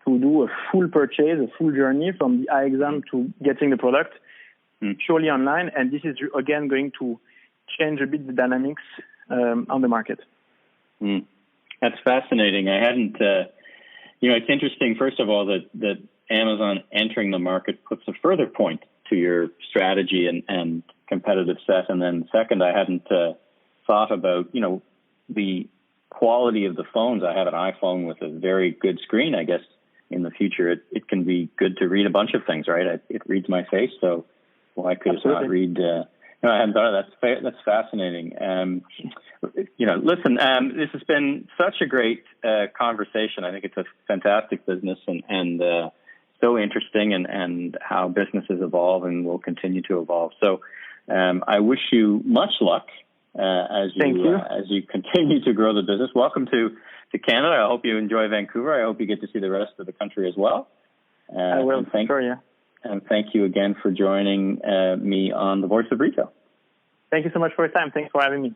Speaker 4: to do a full purchase, a full journey from the eye exam to getting the product surely online. And this is, again, going to change a bit the dynamics on the market.
Speaker 3: That's fascinating. I hadn't, it's interesting, first of all, that Amazon entering the market puts a further point to your strategy and competitive set. And then second, I hadn't thought about, the quality of the phones. I have an iPhone with a very good screen. I guess in the future, it can be good to read a bunch of things, right? It reads my face, so why could it not read? I hadn't thought of that. That's fascinating. Listen, this has been such a great conversation. I think it's a fantastic business and so interesting, and how businesses evolve and will continue to evolve. So I wish you much luck as you continue to grow the business. Welcome to Canada. I hope you enjoy Vancouver. I hope you get to see the rest of the country as well.
Speaker 4: I will.
Speaker 3: And thank you again for joining me on The Voice of Retail.
Speaker 4: Thank you so much for your time. Thanks for having me.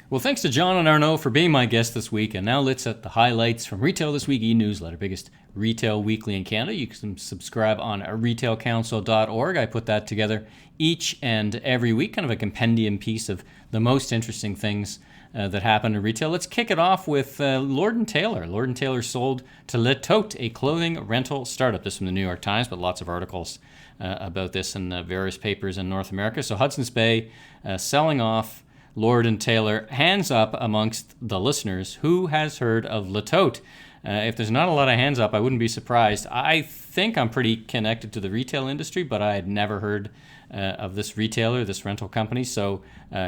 Speaker 1: Well, thanks to John and Arnaud for being my guests this week. And now let's set the highlights from Retail This Week e-newsletter, biggest retail weekly in Canada. You can subscribe on retailcouncil.org. I put that together each and every week, kind of a compendium piece of the most interesting things that happen in retail. Let's kick it off with Lord & Taylor. Lord & Taylor sold to Le Tote, a clothing rental startup. This is from the New York Times, but lots of articles about this in various papers in North America. So Hudson's Bay selling off Lord & Taylor. Hands up amongst the listeners. Who has heard of Le Tote? If there's not a lot of hands up, I wouldn't be surprised. I think I'm pretty connected to the retail industry, but I had never heard of this retailer, this rental company. So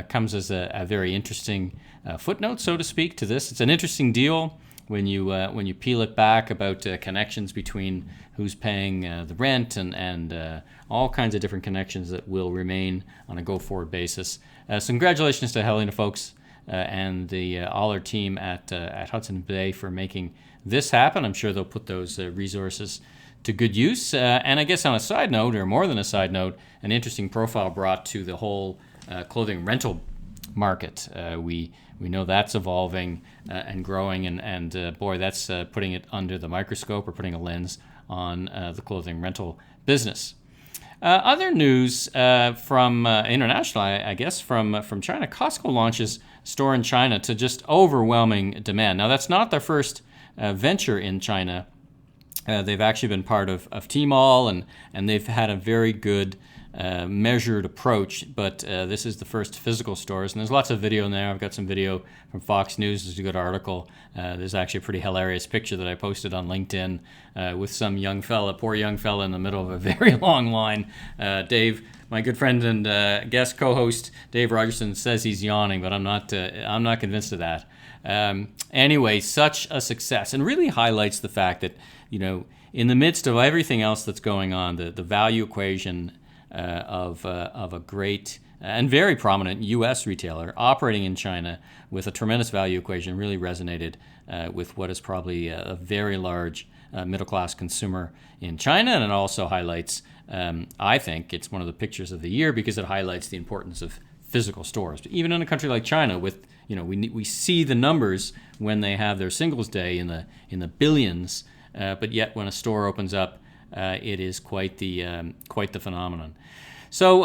Speaker 1: comes as a very interesting footnote, so to speak, to this. It's an interesting deal when you peel it back about connections between who's paying the rent and all kinds of different connections that will remain on a go-forward basis. So congratulations to Helena folks and all our team at Hudson Bay for making this happen. I'm sure they'll put those resources to good use. And I guess on a side note, or more than a side note, an interesting profile brought to the whole clothing rental market. We know that's evolving and growing, and boy, that's putting it under the microscope, or putting a lens on the clothing rental business. Other news from international, I guess, from China. Costco launches store in China to just overwhelming demand. Now, that's not their first venture in China. They've actually been part of Tmall, and they've had a very good measured approach, but this is the first physical stores, and there's lots of video in there. I've got some video from Fox News. There's a good article. There's actually a pretty hilarious picture that I posted on LinkedIn with some poor young fella in the middle of a very long line. Dave, my good friend and guest co-host Dave Rogerson, says he's yawning, but I'm not convinced of that. Anyway, such a success, and really highlights the fact that, in the midst of everything else that's going on, the value equation of a great and very prominent U.S. retailer operating in China with a tremendous value equation really resonated with what is probably a very large middle-class consumer in China. And it also highlights, I think, it's one of the pictures of the year because it highlights the importance of physical stores. But even in a country like China, with we see the numbers when they have their Singles Day in the billions, but yet when a store opens up, it is quite the phenomenon. So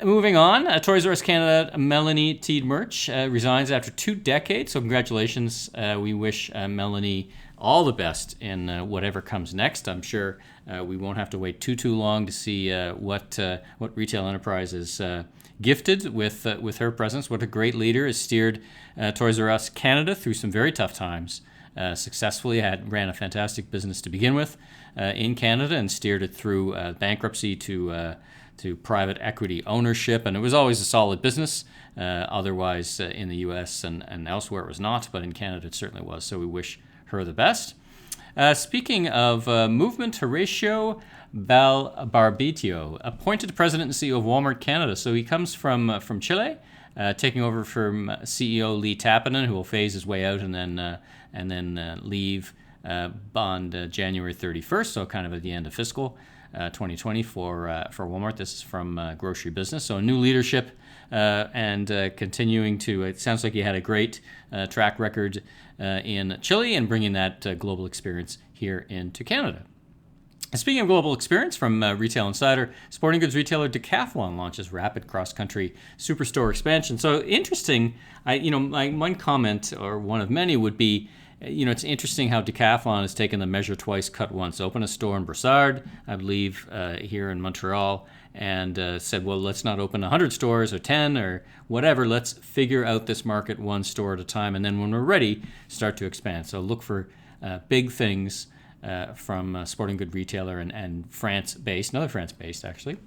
Speaker 1: moving on, Toys R Us Canada, Melanie Teed-Murch resigns after 2 decades. So congratulations. We wish Melanie all the best in whatever comes next. I'm sure we won't have to wait too long to see what retail enterprise is gifted with her presence. What a great leader, has steered Toys R Us Canada through some very tough times successfully. Ran a fantastic business to begin with in Canada and steered it through bankruptcy to private equity ownership, and it was always a solid business. Otherwise, in the U.S. and elsewhere, it was not, but in Canada, it certainly was. So we wish her the best. Speaking of movement, Horacio Barbitio, appointed president and CEO of Walmart Canada. So he comes from Chile, taking over from CEO Lee Tappinen, who will phase his way out and then leave on January 31st. So kind of at the end of fiscal 2020 for Walmart. This is from Grocery Business. So new leadership and continuing to, it sounds like he had a great track record in Chile and bringing that global experience here into Canada. Speaking of global experience, from Retail Insider, sporting goods retailer Decathlon launches rapid cross-country superstore expansion. So interesting, my one comment, or one of many, would be, it's interesting how Decathlon has taken the measure twice, cut once. Open a store in Brossard, I believe, here in Montreal, and said, well, let's not open 100 stores or 10 or whatever. Let's figure out this market one store at a time, and then when we're ready, start to expand. So look for big things from a sporting good retailer and another France-based, actually,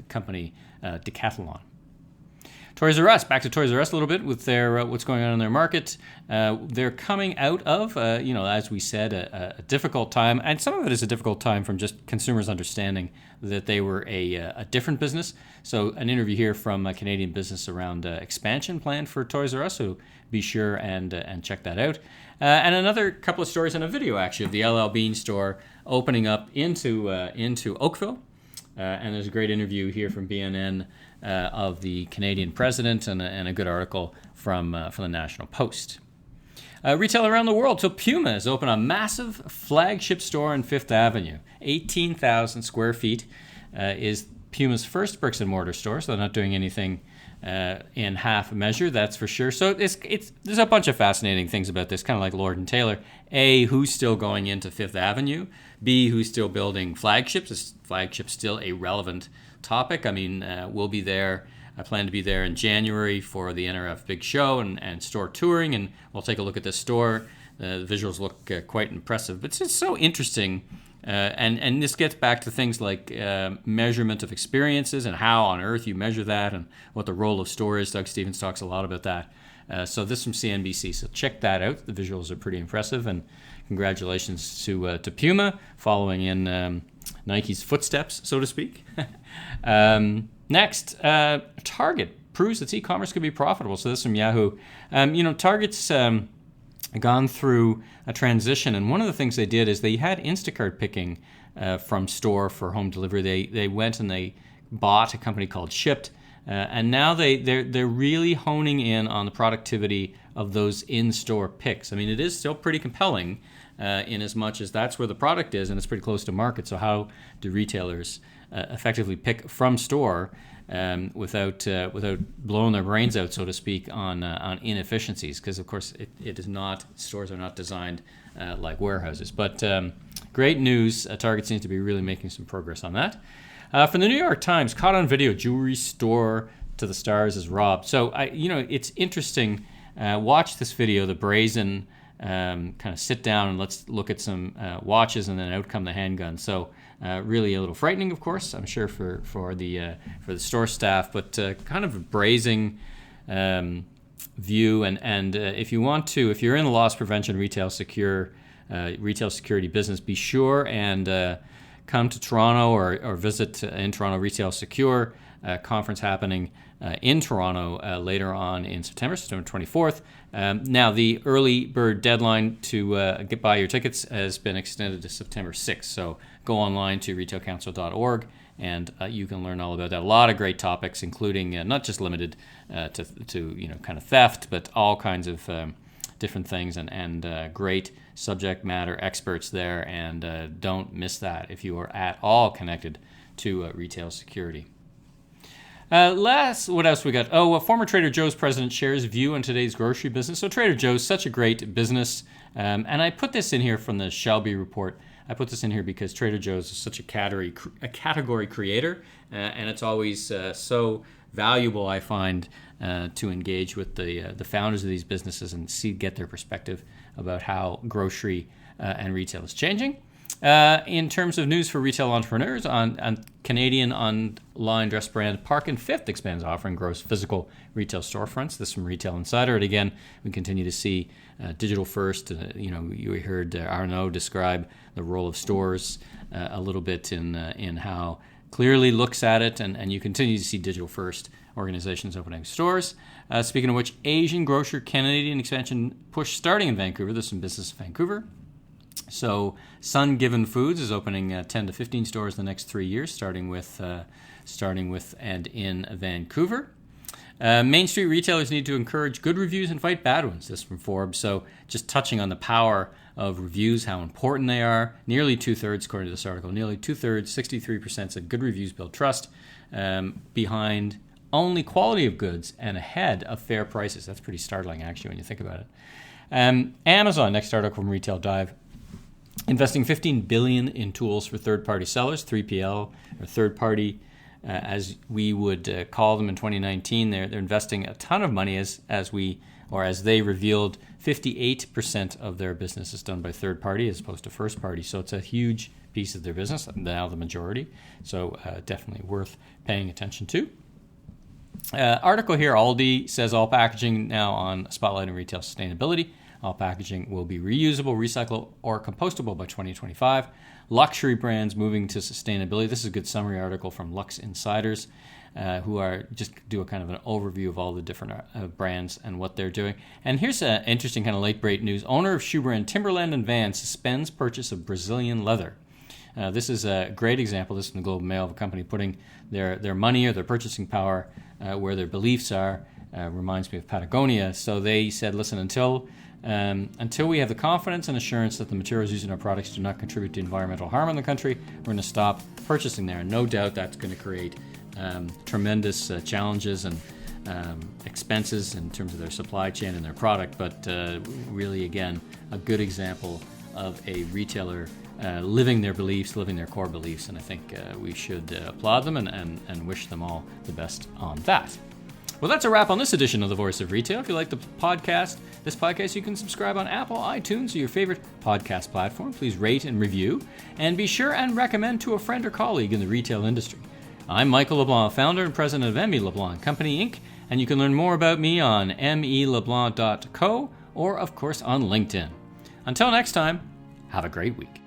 Speaker 1: company, Decathlon. Toys R Us, back to Toys R Us a little bit with their what's going on in their market. They're coming out of, as we said, a difficult time, and some of it is a difficult time from just consumers understanding that they were a different business. So an interview here from Canadian Business around expansion plan for Toys R Us, so be sure and check that out. And another couple of stories and a video, actually, of the LL Bean store opening up into Oakville. And there's a great interview here from BNN of the Canadian president and a good article from the National Post. Retail around the world. So Puma has opened a massive flagship store on Fifth Avenue. 18,000 square feet is Puma's first bricks and mortar store, so they're not doing anything in half measure, that's for sure. So there's a bunch of fascinating things about this, kind of like Lord & Taylor. A, who's still going into Fifth Avenue? B, who's still building flagships? Is flagship still a relevant topic? I mean, we'll be there. I plan to be there in January for the NRF Big Show and store touring, and we'll take a look at this store. The visuals look quite impressive, but it's just so interesting. And this gets back to things like measurement of experiences and how on earth you measure that and what the role of store is. Doug Stevens talks a lot about that. So this from CNBC, so check that out. The visuals are pretty impressive, and congratulations to Puma, following in Nike's footsteps, so to speak. Next, Target proves its e-commerce could be profitable. So this from Yahoo. Target's gone through a transition, and one of the things they did is they had Instacart picking from store for home delivery. They went and they bought a company called Shipt, and now they're really honing in on the productivity of those in-store picks. I mean, it is still pretty compelling in as much as that's where the product is, and it's pretty close to market. So how do retailers effectively pick from store without blowing their brains out, so to speak, on inefficiencies? Because of course it is not, stores are not designed like warehouses. But great news. Target seems to be really making some progress on that. From the New York Times, caught on video, jewelry store to the stars is robbed. So it's interesting. Watch this video, the brazen kind of sit down and let's look at some watches, and then out come the handgun. So really a little frightening, of course, I'm sure for the store staff, but kind of a brazen view. And if you're in the loss prevention retail security business, be sure and come to Toronto or visit in Toronto Retail Secure conference happening in Toronto later on in September 24th. Now, the early bird deadline to buy your tickets has been extended to September 6th. So go online to retailcouncil.org and you can learn all about that. A lot of great topics, including not just limited to kind of theft, but all kinds of different things and great subject matter experts there. And don't miss that if you are at all connected to retail security. What else we got? Former Trader Joe's president shares view on today's grocery business. So Trader Joe's, such a great business. And I put this in here from the Shelby report. I put this in here because Trader Joe's is such a category creator. And it's always so valuable, I find, to engage with the founders of these businesses and get their perspective about how grocery and retail is changing. In terms of news for retail entrepreneurs, on Canadian online dress brand Park and Fifth expands offering gross physical retail storefronts. This from Retail Insider. And again, we continue to see digital first. You heard Arnaud describe the role of stores a little bit in how clearly looks at it, and you continue to see digital first organizations opening stores. Speaking of which, Asian grocer Canadian expansion push starting in Vancouver. There's some business in Vancouver. So Sun Given Foods is opening 10 to 15 stores in the next 3 years, starting with and in Vancouver. Main Street retailers need to encourage good reviews and fight bad ones. This from Forbes. So just touching on the power of reviews, how important they are. Nearly 2/3, according to this article, 63% said good reviews build trust, behind only quality of goods and ahead of fair prices. That's pretty startling, actually, when you think about it. Amazon, next article from Retail Dive. Investing $15 billion in tools for third-party sellers, 3PL, or third-party, as we would call them in 2019. They're investing a ton of money as they revealed, 58% of their business is done by third-party as opposed to first-party. So it's a huge piece of their business, now the majority. So definitely worth paying attention to. Article here, Aldi says all packaging now on spotlighting retail sustainability. All packaging will be reusable, recyclable, or compostable by 2025. Luxury brands moving to sustainability. This is a good summary article from Lux Insiders, who are just do a kind of an overview of all the different brands and what they're doing. And here's an interesting kind of late break news. Owner of shoe brand Timberland and Vans suspends purchase of Brazilian leather. This is a great example. This is from the Globe and Mail of a company putting their money or their purchasing power where their beliefs are. Reminds me of Patagonia. So they said, listen, until we have the confidence and assurance that the materials used in our products do not contribute to environmental harm in the country, we're going to stop purchasing there. And no doubt that's going to create tremendous challenges and expenses in terms of their supply chain and their product. But really, again, a good example of a retailer living their beliefs, living their core beliefs. And I think we should applaud them and wish them all the best on that. Well, that's a wrap on this edition of The Voice of Retail. If you like this podcast, you can subscribe on Apple, iTunes, or your favorite podcast platform. Please rate and review, and be sure and recommend to a friend or colleague in the retail industry. I'm Michael LeBlanc, founder and president of LeBlanc Company Inc., and you can learn more about me on meleblanc.co or, of course, on LinkedIn. Until next time, have a great week.